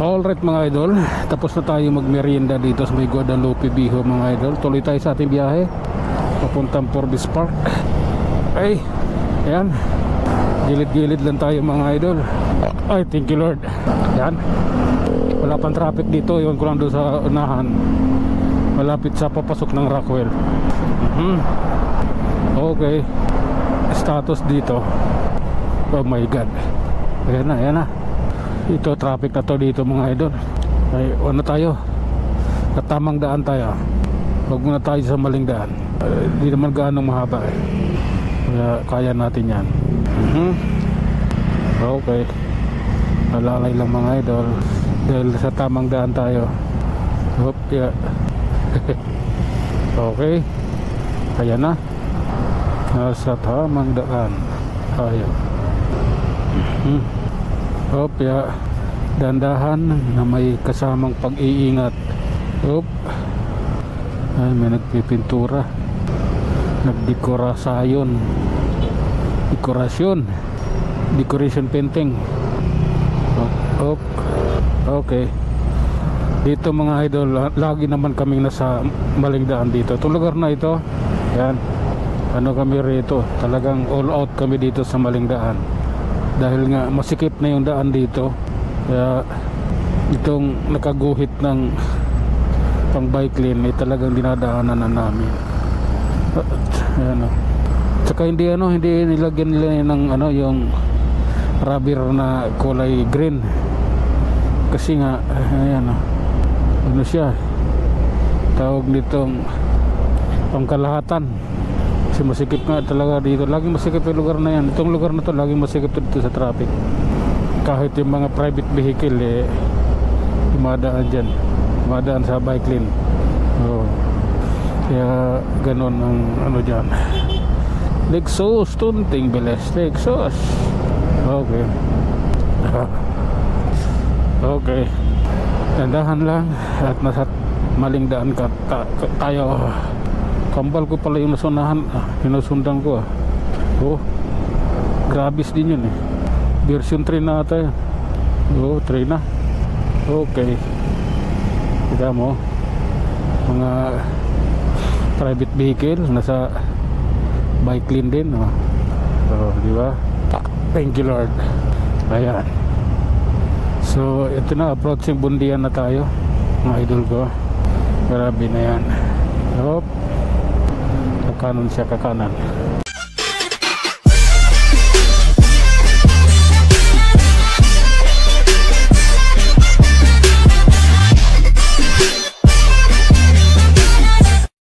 Alright mga idol, tapos na tayo magmerienda dito sa may Guadalupe Biho mga idol. Tuloy tayo sa ating biyahe papuntang Forbes Park. Ay, ayan, gilid-gilid lang tayo mga idol. Ay, thank you Lord. Ayan, wala pang traffic dito. Iwan ko lang doon sa unahan, malapit sa papasok ng Rockwell. Okay, status dito. Oh my god, ayan na, ayan na. Ito traffic na to dito mga idol. Ay, ano tayo, katamang daan tayo. Huwag muna tayo sa maling daan. Hindi naman gaano mahaba eh. Kaya natin yan. Okay, alalay lang mga idol dahil sa tamang daan tayo. Hop, yeah. Okay, kaya na, nasa tamang daan tayo. Hop, yeah. Dandahan na may kasamang pag-iingat. Hop. Ay, may nagpipintura, nagdekorasyon, decoration painting. Hop. Okay, dito mga idol, lagi naman kaming nasa maling daan dito. Itong lugar na ito, yan, ano kami rito, talagang all out kami dito sa maling daan. Dahil nga masikip na yung daan dito, kaya itong nakaguhit ng pang bike lane ay talagang dinadaanan na namin. Ayan, tsaka hindi nilagyan nila ng yung rubber na kulay green, kasi nga ayan, ano siya, tawag nitong pangkalahatan. Kasi masikip nga talaga dito, laging masikip yung lugar na yan. Itong lugar na to laging masikip dito sa traffic. Kahit yung mga private vehicle dumadaan dyan, dumadaan sa bike lane. Kaya ganon ang ano dyan. Lexus, tunting bilis, Lexus. Okay. Okay, dandahan lang at nasa maling daan tayo. Kambal ko pala yung nasundan ko. Oh, grabis din yun eh. Version 3 na ata yan. Oh, 3 na. Okay, kita mo mga private vehicle nasa bike lane din. Oh, di ba? Thank you Lord. Ayan, so ito na, approaching Bundian na tayo mga idol ko. Grabe na yan. Hop, kakanan siya, kakanan.